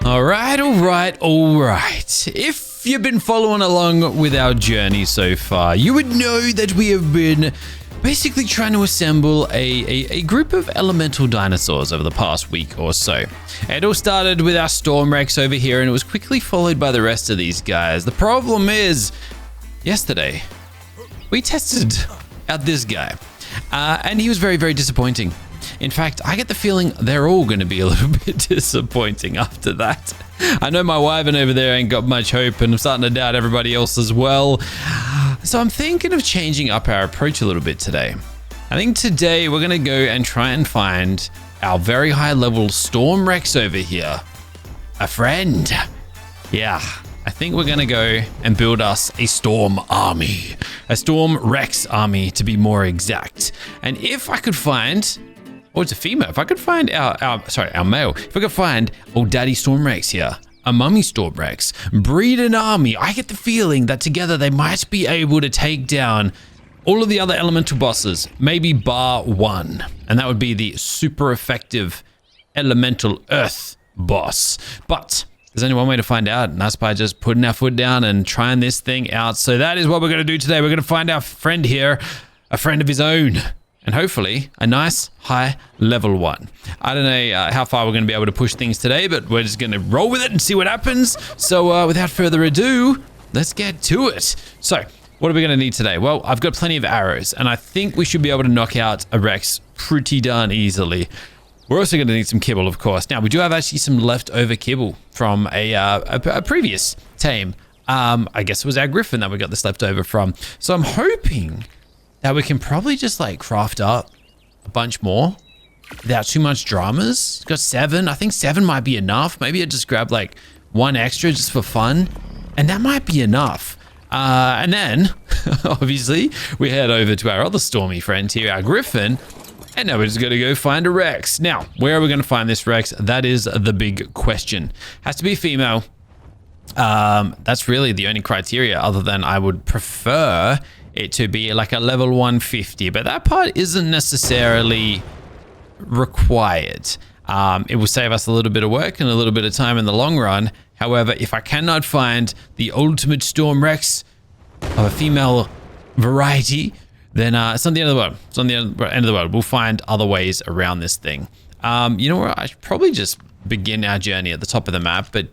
All right. If you've been following along with our journey so far, you would know that we have been basically trying to assemble a group of elemental dinosaurs over the past week or so. It all started with our Storm Rex over here, and it was quickly followed by the rest of these guys. The problem is, yesterday, we tested out this guy, and he was very, very disappointing. In fact, I get the feeling they're all going to be a little bit disappointing after that. I know my wyvern over there ain't got much hope, and I'm starting to doubt everybody else as well. So I'm thinking of changing up our approach a little bit today. I think today we're going to go and try and find our very high level Storm Rex over here a friend. Yeah, I think we're going to go and build us a Storm army. A Storm Rex army, to be more exact. And if I could find... Oh, it's a female. If I could find our male. If I could find old Daddy Storm Rex here, a Mummy Storm Rex, breed an army, I get the feeling that together they might be able to take down all of the other elemental bosses, maybe bar one. And that would be the super effective elemental earth boss. But there's only one way to find out, and that's by just putting our foot down and trying this thing out. So that is what we're going to do today. We're going to find our friend here, a friend of his own. And hopefully a nice high level one. I don't know how far we're going to be able to push things today, but we're just going to roll with it and see what happens. So without further ado, let's get to it. So what are we going to need today? Well, I've got plenty of arrows, and I think we should be able to knock out a Rex pretty darn easily. We're also going to need some kibble, of course. Now, we do have actually some leftover kibble from a previous tame. I guess it was our Griffin that we got this leftover from. So I'm hoping that we can probably just like craft up a bunch more without too much dramas. Got 7. I think 7 might be enough. Maybe I just grab like 1 extra just for fun, and that might be enough. And then obviously we head over to our other stormy friend here, our Griffin, and now we're just gonna go find a Rex. Now, where are we gonna find this Rex? That is the big question. Has to be female. That's really the only criteria, other than I would prefer it to be like a level 150, but that part isn't necessarily required. It will save us a little bit of work and a little bit of time in the long run. However, if I cannot find the ultimate Storm Rex of a female variety, then it's on the end of the world. It's on the end of the world. We'll find other ways around this thing. You know what? I should probably just begin our journey at the top of the map, but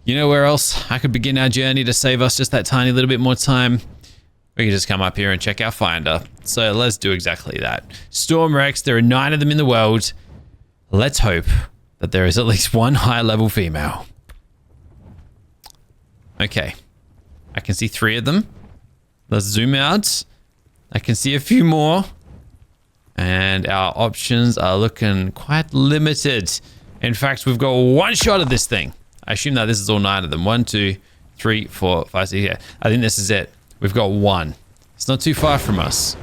you know where else I could begin our journey to save us just that tiny little bit more time? We can just come up here and check our finder. So let's do exactly that. Storm Rex, there are 9 of them in the world. Let's hope that there is at least 1 high level female. Okay, I can see 3 of them. Let's zoom out. I can see a few more. And our options are looking quite limited. In fact, we've got 1 shot at this thing. I assume that this is all 9 of them. 1, 2, 3, 4, 5, 6. Yeah, I think this is it. We've got 1. It's not too far from us.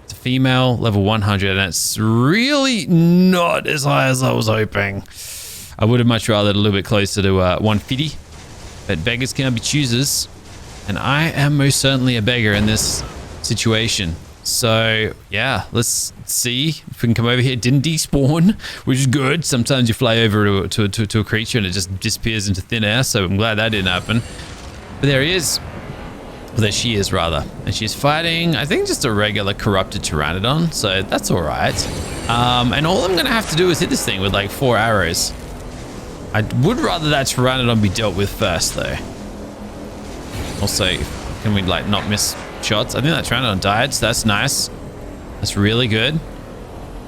It's a female, level 100, and it's really not as high as I was hoping. I would have much rather it a little bit closer to 150, but beggars can't be choosers, and I am most certainly a beggar in this situation. So yeah, let's see if we can come over here. It didn't despawn, which is good. Sometimes you fly over to a creature and it just disappears into thin air, so I'm glad that didn't happen. But there he is. Well, there she is, rather. And she's fighting, I think, just a regular corrupted pteranodon, so that's all right. And all I'm going to have to do is hit this thing with like 4 arrows. I would rather that pteranodon be dealt with first, though. Also, can we like not miss shots? I think that pteranodon died, so that's nice. That's really good.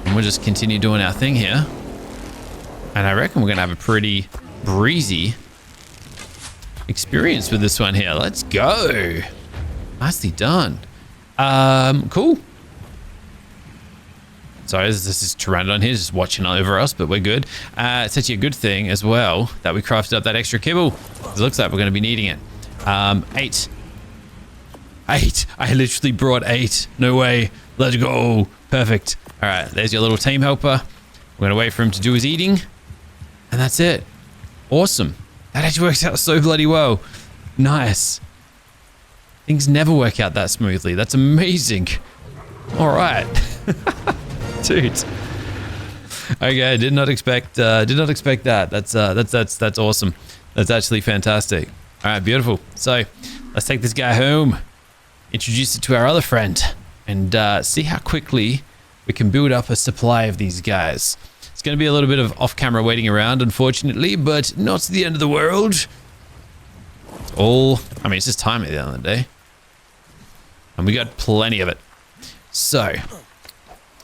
And we'll just continue doing our thing here. And I reckon we're going to have a pretty breezy experience with this one here. Let's go. Nicely done. Cool. Sorry, this is Pteranodon here just watching over us, but we're good. It's actually a good thing as well that we crafted up that extra kibble. It looks like we're going to be needing it. 8. I literally brought 8. No way. Let's go. Perfect. All right, there's your little team helper. We're going to wait for him to do his eating, and that's it. Awesome. That actually works out so bloody well. Nice. Things never work out that smoothly. That's amazing. All right. Dude. Okay, did not expect that. That's awesome. That's actually fantastic. All right, beautiful. So let's take this guy home, introduce it to our other friend, and see how quickly we can build up a supply of these guys. It's going to be a little bit of off-camera waiting around, unfortunately, but not the end of the world. It's just time at the end of the day. And we got plenty of it. So,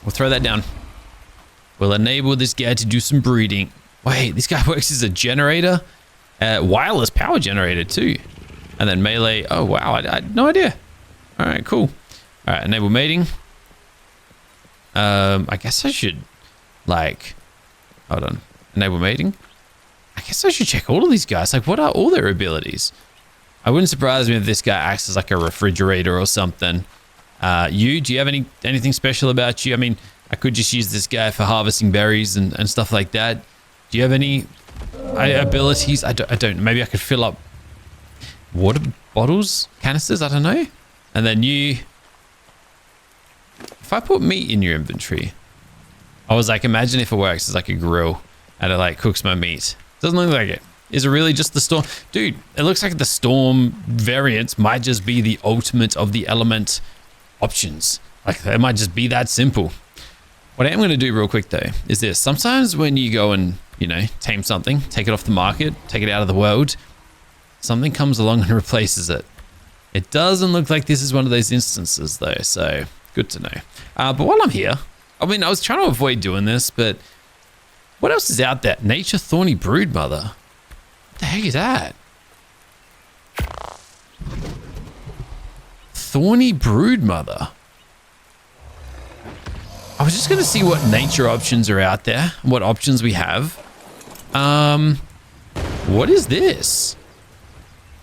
we'll throw that down. We'll enable this guy to do some breeding. Wait, this guy works as a generator? Wireless power generator too. And then melee. Oh, wow. I had no idea. All right, cool. All right, enable mating. I guess I should, hold on. Enable mating. I guess I should check all of these guys. What are all their abilities? I wouldn't surprise me if this guy acts as a refrigerator or something. Do you have anything special about you? I mean, I could just use this guy for harvesting berries and stuff like that. Do you have any abilities? I don't. Maybe I could fill up water bottles, canisters, I don't know. And then if I put meat in your inventory, I was imagine if it works as a grill and it cooks my meat. Doesn't look like it. Is it really just the storm? Dude, it looks like the storm variant might just be the ultimate of the element options. It might just be that simple. What I am going to do real quick though is this. Sometimes when you go and, tame something, take it off the market, take it out of the world, something comes along and replaces it. It doesn't look like this is one of those instances though, so good to know. But while I'm here, I was trying to avoid doing this, but what else is out there? Nature Thorny Broodmother. What the heck is that? Thorny Broodmother. I was just going to see what nature options are out there, what options we have. What is this?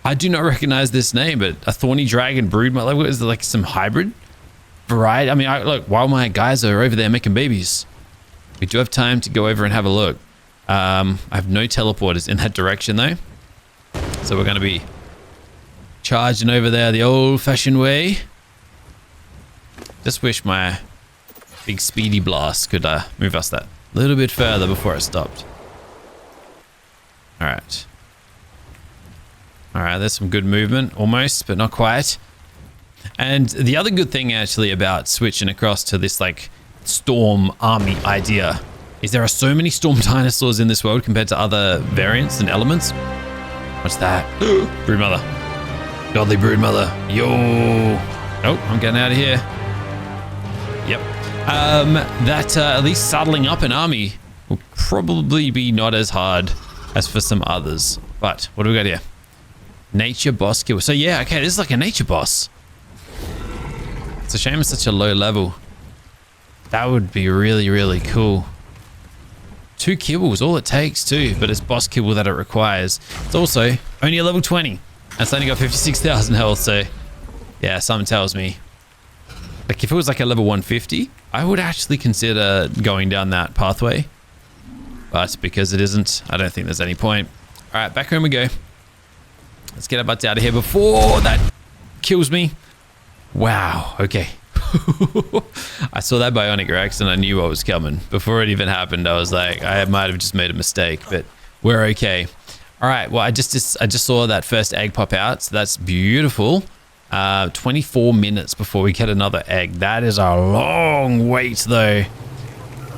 I do not recognize this name, but a Thorny Dragon Broodmother. Is it some hybrid variety? Look, while my guys are over there making babies, we do have time to go over and have a look. I have no teleporters in that direction though. So we're going to be charging over there the old-fashioned way. Just wish my big speedy blast could move us that little bit further before it stopped. All right. All right, there's some good movement, almost, but not quite. And the other good thing actually about switching across to this storm army idea is there are so many storm dinosaurs in this world compared to other variants and elements. What's that? Broodmother. Godly Broodmother. Yo. Oh, I'm getting out of here. Yep. That at least saddling up an army will probably be not as hard as for some others. But what do we got here? Nature boss kill. So yeah, okay, this is a nature boss. It's a shame it's such a low level. That would be really, really cool. 2 kibbles, all it takes too, but it's boss kibble that it requires. It's also only a level 20. And it's only got 56,000 health, so yeah, something tells me. If it was a level 150, I would actually consider going down that pathway. But because it isn't, I don't think there's any point. All right, back home we go. Let's get our butts out of here before that kills me. Wow, okay. I saw that bionic Rex and I knew what was coming. Before it even happened, I was like, I might have just made a mistake, but we're okay. All right, well, I just saw that first egg pop out, so that's beautiful. 24 minutes before we get another egg. That is a long wait, though.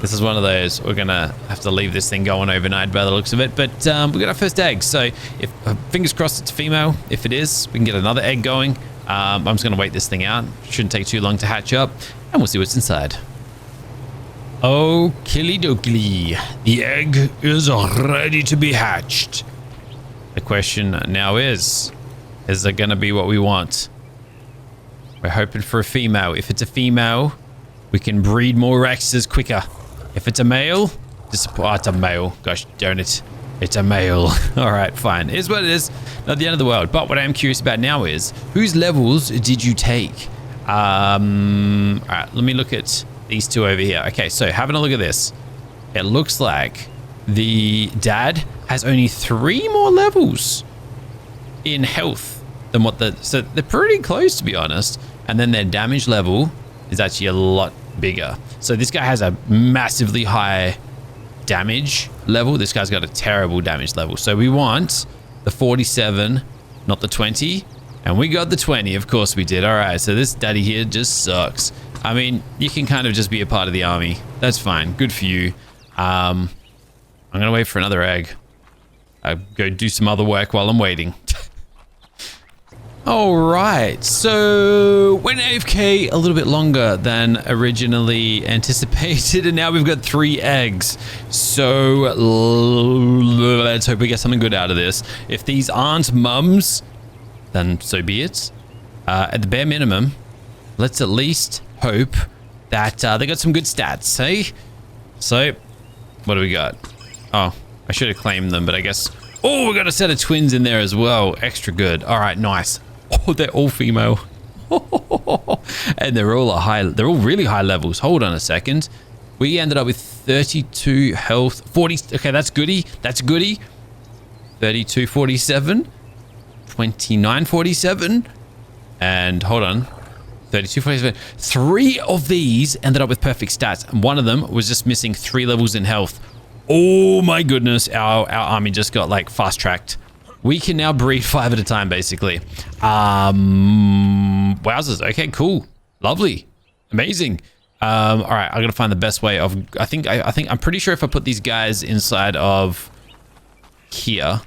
This is one of those, we're gonna have to leave this thing going overnight by the looks of it, but we got our first egg, so if fingers crossed it's female. If it is, we can get another egg going. I'm just gonna wait this thing out. Shouldn't take too long to hatch up, and we'll see what's inside. Okie dokie, the egg is ready to be hatched. The question now is it gonna be what we want? We're hoping for a female. If it's a female, we can breed more Rexes quicker. If it's a male, it's a male. Gosh darn it. It's a male. All right, fine. It is what it is. Not the end of the world. But what I am curious about now is, whose levels did you take? All right, let me look at these two over here. Okay, so having a look at this. It looks like the dad has only 3 more levels in health than what so they're pretty close, to be honest. And then their damage level is actually a lot bigger. So this guy has a massively high damage level. This guy's got a terrible damage level. So we want the 47, not the 20. And we got the 20. Of course we did. All right. So this daddy here just sucks. I mean, you can kind of just be a part of the army. That's fine. Good for you. I'm going to wait for another egg. I'll go do some other work while I'm waiting. All right, so went AFK a little bit longer than originally anticipated, and now we've got 3 eggs. So let's hope we get something good out of this. If these aren't mums, then so be it. At the bare minimum, let's at least hope that they got some good stats, hey? So, what do we got? Oh, I should have claimed them, but I guess... Oh, we got a set of twins in there as well. Extra good. All right, nice. Oh, they're all female. And they're all really high levels. Hold on a second. We ended up with 32 health, 40. Okay, that's goody. That's goody. 32, 47, 29, 47. And hold on. 32, 47. 3 of these ended up with perfect stats. And one of them was just missing 3 levels in health. Oh my goodness. Our army just got like fast tracked. We can now breed 5 at a time, basically. Wowzers. Okay, cool. Lovely. Amazing. All right, I gotta find the best way of... I'm pretty sure if I put these guys inside of here,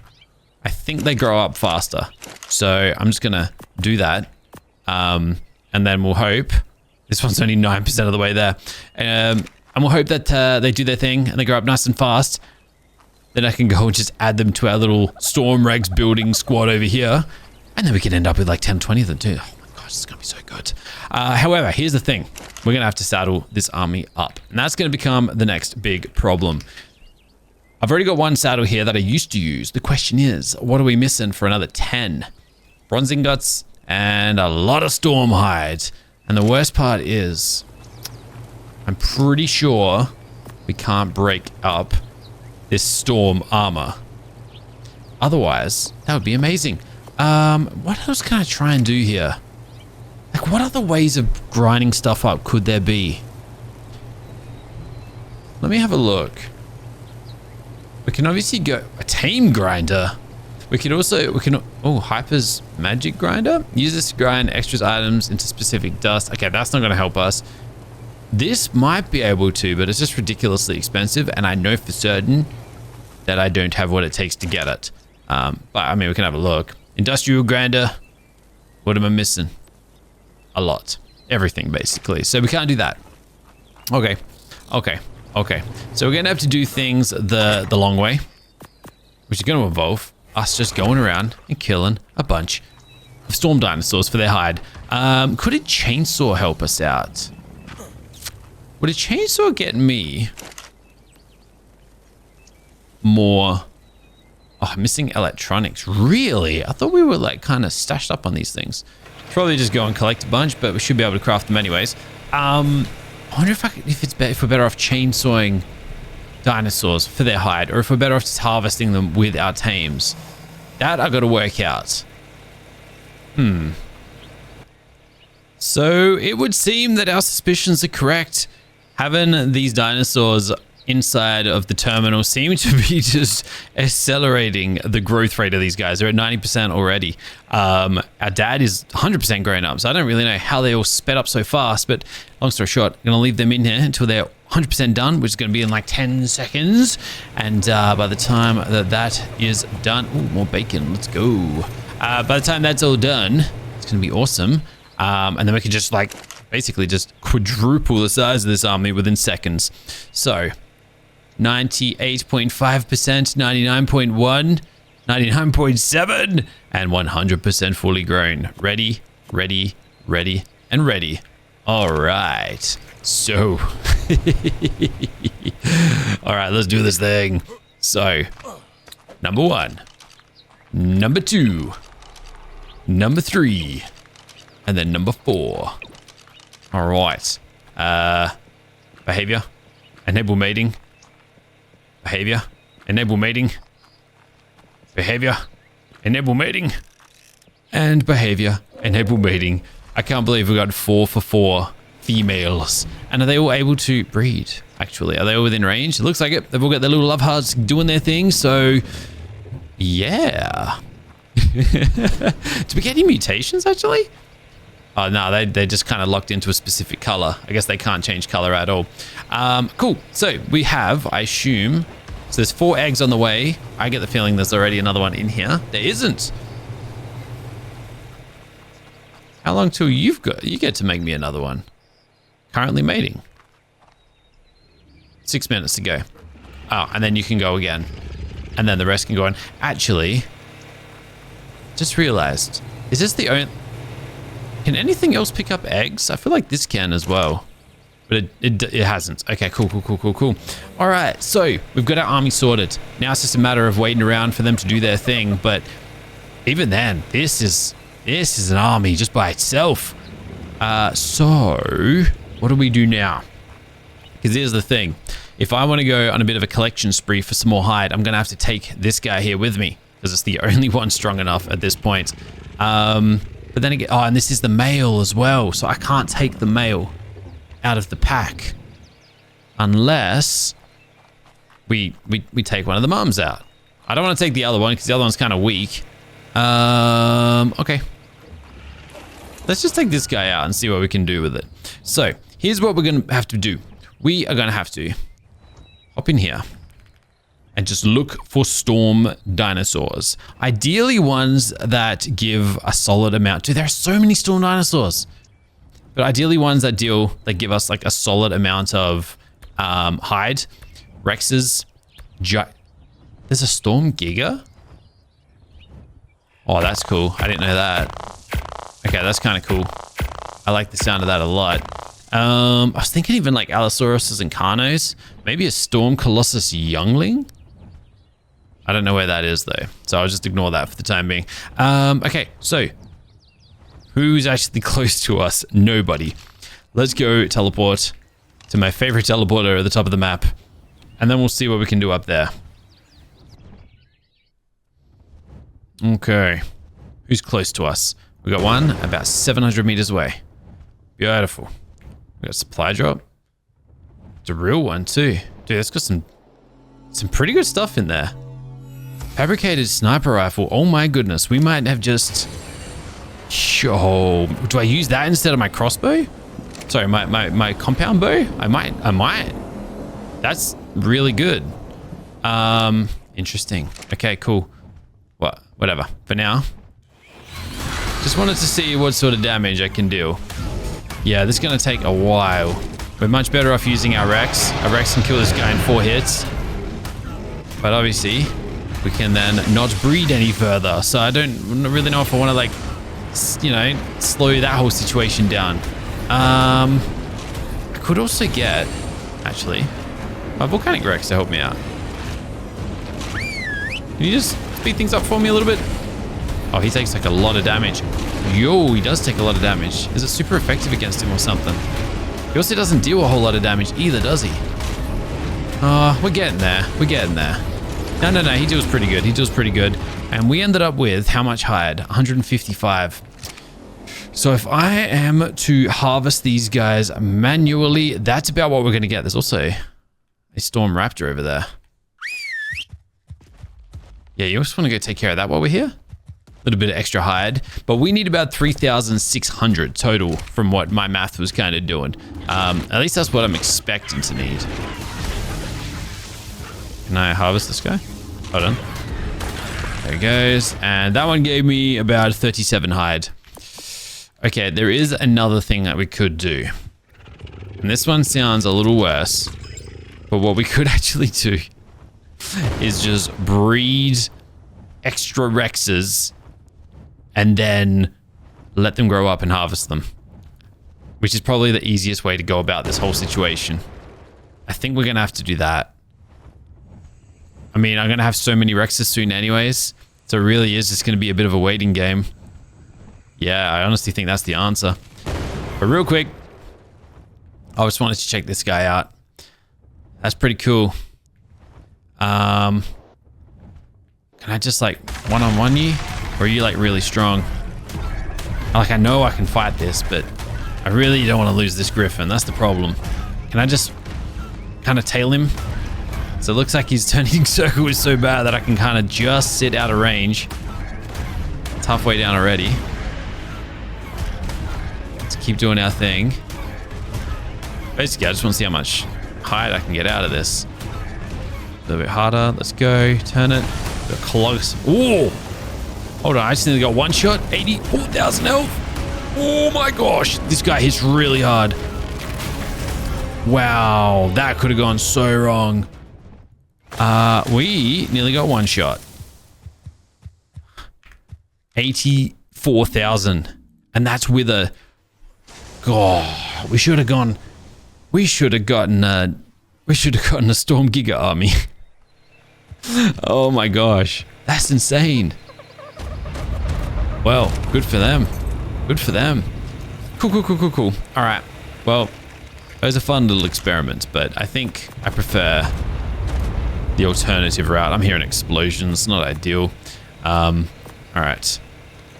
I think they grow up faster. So I'm just gonna do that. And then we'll hope... This one's only 9% of the way there. And we'll hope that they do their thing and they grow up nice and fast. Then I can go and just add them to our little Storm Rex building squad over here. And then we can end up with like 10, 20 of them too. Oh my gosh, this is going to be so good. However, here's the thing. We're going to have to saddle this army up. And that's going to become the next big problem. I've already got 1 saddle here that I used to use. The question is, what are we missing for another 10? Bronze ingots and a lot of storm hide. And the worst part is, I'm pretty sure we can't break up this storm armor. Otherwise, that would be amazing. What else can I try and do here? Like, what other ways of grinding stuff up could there be? Let me have a look. We can obviously go a tame grinder. We can Hyper's magic grinder. Use this to grind extras items into specific dust. Okay, that's not going to help us. This might be able to, but it's just ridiculously expensive, and I know for certain that I don't have what it takes to get it. But I mean, we can have a look. Industrial grinder. What am I missing? A lot. Everything, basically. So we can't do that. Okay. So we're going to have to do things the long way, which is going to involve us just going around and killing a bunch of storm dinosaurs for their hide. Could a chainsaw help us out? Would a chainsaw get me more... Oh, I'm missing electronics. Really? I thought we were like kind of stashed up on these things. Probably just go and collect a bunch, but we should be able to craft them anyways. I wonder if we're better off chainsawing dinosaurs for their hide, or if we're better off just harvesting them with our tames. That I got to work out. So it would seem that our suspicions are correct. Having these dinosaurs inside of the terminal seem to be just accelerating the growth rate of these guys. They're at 90% already. Our dad is 100% grown up, so I don't really know how they all sped up so fast, but long story short, I'm going to leave them in here until they're 100% done, which is going to be in like 10 seconds. And by the time that is done... Ooh, more bacon. Let's go. By the time that's all done, it's going to be awesome. And then we can just like basically just quadruple the size of this army within seconds. So 98.5%, 99.1%, 99.7%, and 100% fully grown. Ready, ready, ready, and ready. All right. So, all right, let's do this thing. So, number 1, number 2, number 3, and then number 4. All right. Behavior, enable mating. Behavior, enable mating. Behavior, enable mating. And behavior, enable mating. I can't believe we got 4 for 4 females. And are they all able to breed? actually? Are they all within range? It looks like it. They've all got their little love hearts doing their thing. So, yeah. Do we get any mutations, actually? Oh, no, they just kind of locked into a specific color. I guess they can't change color at all. Cool. So, we have, I assume... So, there's 4 eggs on the way. I get the feeling there's already another one in here. There isn't. How long till you get to make me another one? Currently mating. 6 minutes to go. Oh, and then you can go again. And then the rest can go on. Actually, just realized, is this the only... Can anything else pick up eggs? I feel like this can as well. But it hasn't. Okay, cool. All right, so we've got our army sorted. Now it's just a matter of waiting around for them to do their thing. But even then, this is an army just by itself. So what do we do now? Because here's the thing. If I want to go on a bit of a collection spree for some more hide, I'm going to have to take this guy here with me. Because it's the only one strong enough at this point. But then again, and this is the male as well. So I can't take the male out of the pack. Unless we take one of the mums out. I don't want to take the other one because the other one's kind of weak. Okay. Let's just take this guy out and see what we can do with it. So here's what we're going to have to do. We are going to have to hop in here and just look for storm dinosaurs. Ideally ones that give a solid amount. Dude, there are so many storm dinosaurs. But ideally ones that give us like a solid amount of hide. Rexes. There's a storm Giga? Oh, that's cool. I didn't know that. Okay, that's kind of cool. I like the sound of that a lot. I was thinking even like Allosauruses and Carnos. Maybe a Storm Colossus youngling? I don't know where that is though. So I'll just ignore that for the time being. Okay, so who's actually close to us? Nobody. Let's go teleport to my favorite teleporter at the top of the map. And then we'll see what we can do up there. Okay. Who's close to us? We got one about 700 meters away. Beautiful. We got supply drop. It's a real one too. Dude, it's got some pretty good stuff in there. Fabricated sniper rifle. Oh my goodness. We might have just... Oh, do I use that instead of my crossbow? Sorry, my compound bow? I might. That's really good. Interesting. Okay, cool. Whatever. For now. Just wanted to see what sort of damage I can deal. Yeah, this is going to take a while. We're much better off using our Rex. Our Rex can kill this guy in 4 hits. But obviously, we can then not breed any further. So I don't really know if I want to, like, you know, slow that whole situation down. I could also get, actually, my Volcanic Rex to help me out. Can you just speed things up for me a little bit? Oh, he takes like a lot of damage. Yo, he does take a lot of damage. Is it super effective against him or something? He also doesn't deal a whole lot of damage either, does he? We're getting there. We're getting there. No, he deals pretty good. He deals pretty good. And we ended up with how much hide? 155. So if I am to harvest these guys manually, that's about what we're going to get. There's also a Storm Raptor over there. Yeah, you just want to go take care of that while we're here? A little bit of extra hide, but we need about 3,600 total from what my math was kind of doing. At least that's what I'm expecting to need. Can I harvest this guy? Hold on. There he goes. And that one gave me about 37 hide. Okay, there is another thing that we could do. And this one sounds a little worse. But what we could actually do is just breed extra Rexes and then let them grow up and harvest them. Which is probably the easiest way to go about this whole situation. I think we're going to have to do that. I mean, I'm going to have so many Rexes soon anyways. So it really is just going to be a bit of a waiting game. Yeah, I honestly think that's the answer. But real quick, I just wanted to check this guy out. That's pretty cool. Can I just like one-on-one you? Or are you like really strong? Like, I know I can fight this, but I really don't want to lose this Griffin. That's the problem. Can I just kind of tail him. So it looks like his turning circle is so bad that I can kind of just sit out of range. It's halfway down already. Let's keep doing our thing. Basically, I just want to see how much height I can get out of this. A little bit harder. Let's go. Turn it. We're close. Ooh! Hold on. I just nearly got one shot. 84,000 health. Oh my gosh. This guy hits really hard. Wow. That could have gone so wrong. We nearly got one shot. 84,000. And that's with a... God, we should have gone... We should have gotten a Storm Giga army. Oh my gosh. That's insane. Well, good for them. Good for them. Cool. All right. Well, it was a fun little experiment, but I think I prefer the alternative route. I'm hearing explosions. Not ideal. All right.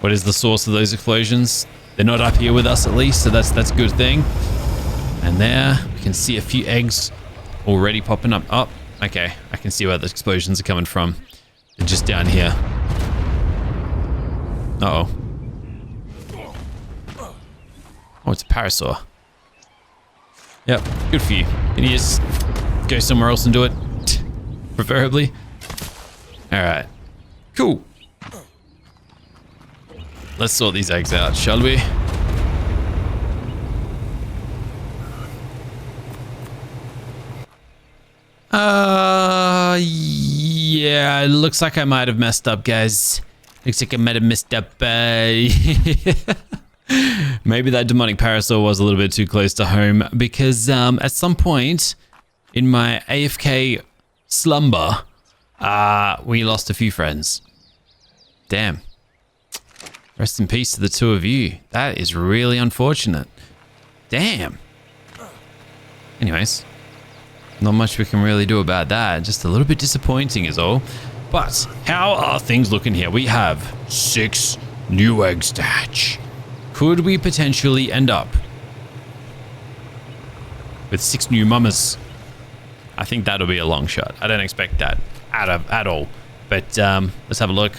What is the source of those explosions? They're not up here with us at least, so that's a good thing. And there, we can see a few eggs already popping up. Oh, okay. I can see where the explosions are coming from. They're just down here. Uh-oh. Oh, it's a parasaur. Yep, good for you. Can you just go somewhere else and do it? Preferably. Alright. Cool. Let's sort these eggs out, shall we? Yeah, it looks like I might have messed up, guys. Looks like I might have messed up. Maybe that demonic parasaur was a little bit too close to home because at some point in my AFK slumber, we lost a few friends. Damn. Rest in peace to the two of you. That is really unfortunate. Damn. Anyways, not much we can really do about that. Just a little bit disappointing is all. But how are things looking here? We have 6 new eggs to hatch. Could we potentially end up with 6 new mamas? I think that'll be a long shot. I don't expect that at all. But let's have a look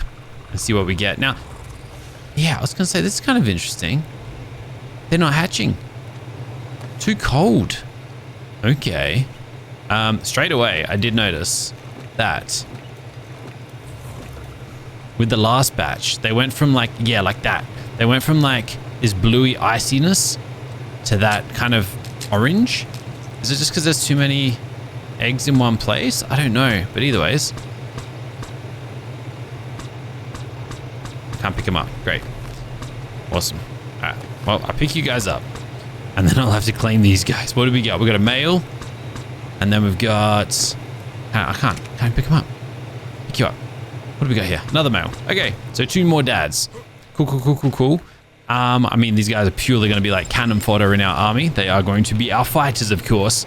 and see what we get. Now, yeah, I was going to say, this is kind of interesting. They're not hatching. Too cold. Okay. Straight away, I did notice that with the last batch, they went from like that. They went from like this bluey iciness to that kind of orange. Is it just because there's too many eggs in one place? I don't know, but either ways. Can't pick them up. Great. Awesome. All right. Well, I'll pick you guys up and then I'll have to claim these guys. What do we got? We got a male and then we've got... I can't pick them up. Pick you up. What do we got here? Another male. Okay, so 2 more dads. Cool. I mean, these guys are purely going to be like cannon fodder in our army. They are going to be our fighters, of course.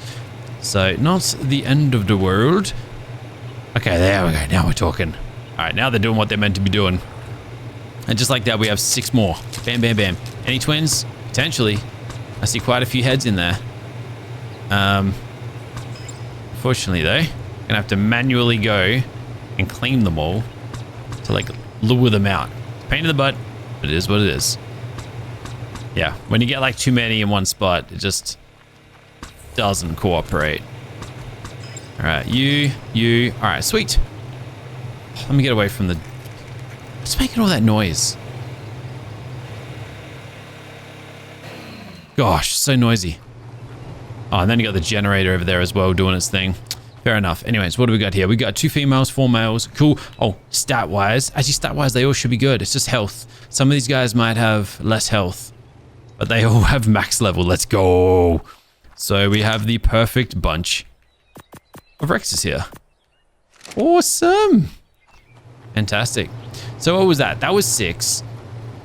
So, not the end of the world. Okay, there we go. Now we're talking. All right, now they're doing what they're meant to be doing. And just like that, we have 6 more. Bam, bam, bam. Any twins? Potentially. I see quite a few heads in there. Unfortunately, though, I'm going to have to manually go and clean them all to like lure them out. Pain in the butt, but it is what it is. Yeah, when you get like too many in one spot, it just doesn't cooperate. All right, you. All right, sweet. Let me get away from the... What's making all that noise? Gosh, so noisy. Oh, and then you got the generator over there as well doing its thing. Fair enough. Anyways, what do we got here? We got 2 females, 4 males. Cool. Oh, stat-wise. Actually, stat-wise, they all should be good. It's just health. Some of these guys might have less health, but they all have max level. Let's go. So we have the perfect bunch of Rexes here. Awesome. Fantastic. So what was that? That was 6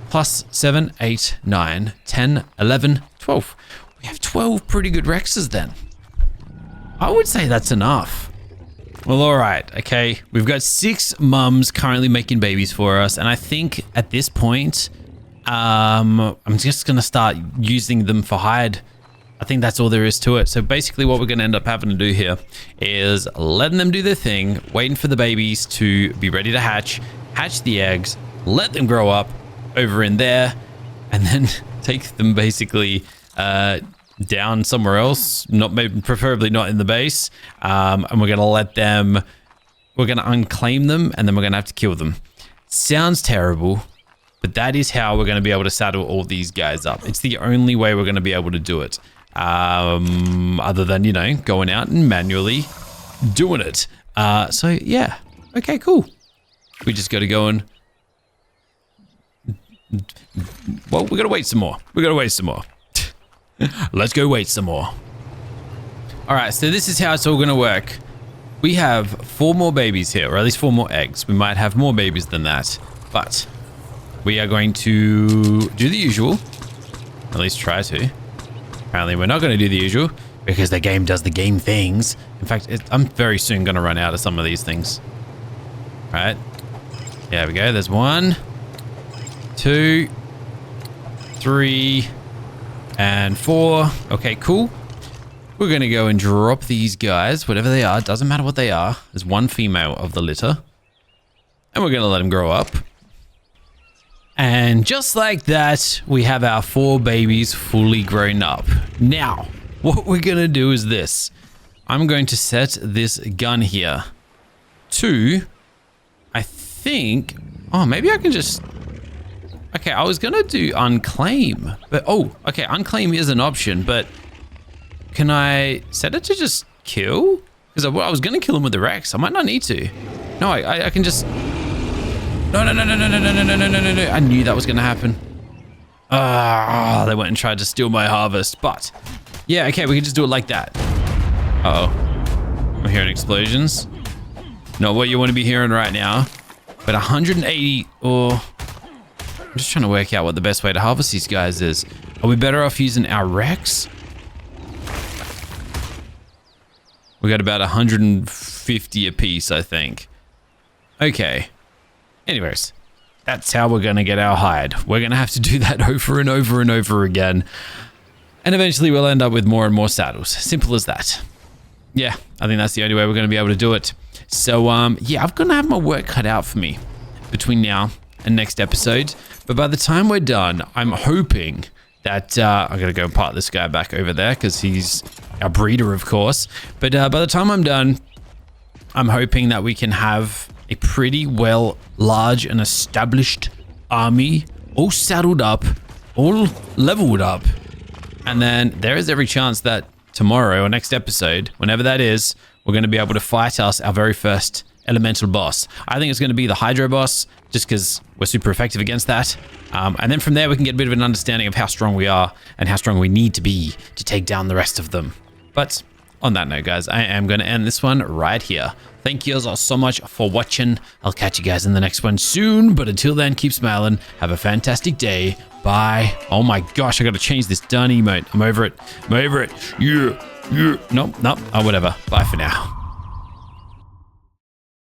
plus 7, 8, 9, 10, 11, 12. We have 12 pretty good Rexes then. I would say that's enough. Well, all right. Okay. We've got 6 mums currently making babies for us. And I think at this point, I'm just going to start using them for hide I think that's all there is to it. So basically what we're going to end up having to do here is letting them do their thing, waiting for the babies to be ready to hatch the eggs, let them grow up over in there, and then take them basically down somewhere else, preferably not in the base. And we're going to we're going to unclaim them, and then we're going to have to kill them. Sounds terrible, but that is how we're going to be able to saddle all these guys up. It's the only way we're going to be able to do it. Other than, going out and manually doing it. So yeah. Okay, cool. We just got to go and... Well, we got to wait some more. Let's go wait some more. All right, so this is how it's all going to work. We have 4 more babies here, or at least 4 more eggs. We might have more babies than that, but we are going to do the usual. At least try to. Apparently, we're not going to do the usual because the game does the game things. In fact, I'm very soon going to run out of some of these things. All right. There we go. There's 1, 2, 3, and 4. Okay, cool. We're going to go and drop these guys, whatever they are. Doesn't matter what they are. There's 1 female of the litter. And we're going to let them grow up. And just like that, we have our 4 babies fully grown up. Now, what we're going to do is this. I'm going to set this gun here to, I think... Oh, maybe I can just... Okay, I was going to do unclaim. But, oh, okay, unclaim is an option, but... Can I set it to just kill? Because I was going to kill him with the Rex. I might not need to. No, I can just... No. I knew that was going to happen. They went and tried to steal my harvest. But, yeah, okay, we can just do it like that. Uh-oh. I'm hearing explosions. Not what you want to be hearing right now. But 180... Oh... I'm just trying to work out what the best way to harvest these guys is. Are we better off using our Rex? We got about 150 apiece, I think. Okay. Anyways, that's how we're going to get our hide. We're going to have to do that over and over and over again. And eventually we'll end up with more and more saddles. Simple as that. Yeah, I think that's the only way we're going to be able to do it. So, yeah, I'm going to have my work cut out for me between now and next episode. But by the time we're done, I'm hoping that I'm going to go and part this guy back over there because he's our breeder, of course. But by the time I'm done, I'm hoping that we can have a pretty well large and established army, all saddled up, all leveled up. And then there is every chance that tomorrow or next episode, whenever that is, we're going to be able to fight our very first elemental boss. I think it's going to be the Hydro boss, just because we're super effective against that. And then from there, we can get a bit of an understanding of how strong we are and how strong we need to be to take down the rest of them. But on that note, guys, I am going to end this one right here. Thank you all so much for watching. I'll catch you guys in the next one soon. But until then, keep smiling. Have a fantastic day. Bye. Oh my gosh, I got to change this done emote. I'm over it. Yeah. Nope. Oh, whatever. Bye for now.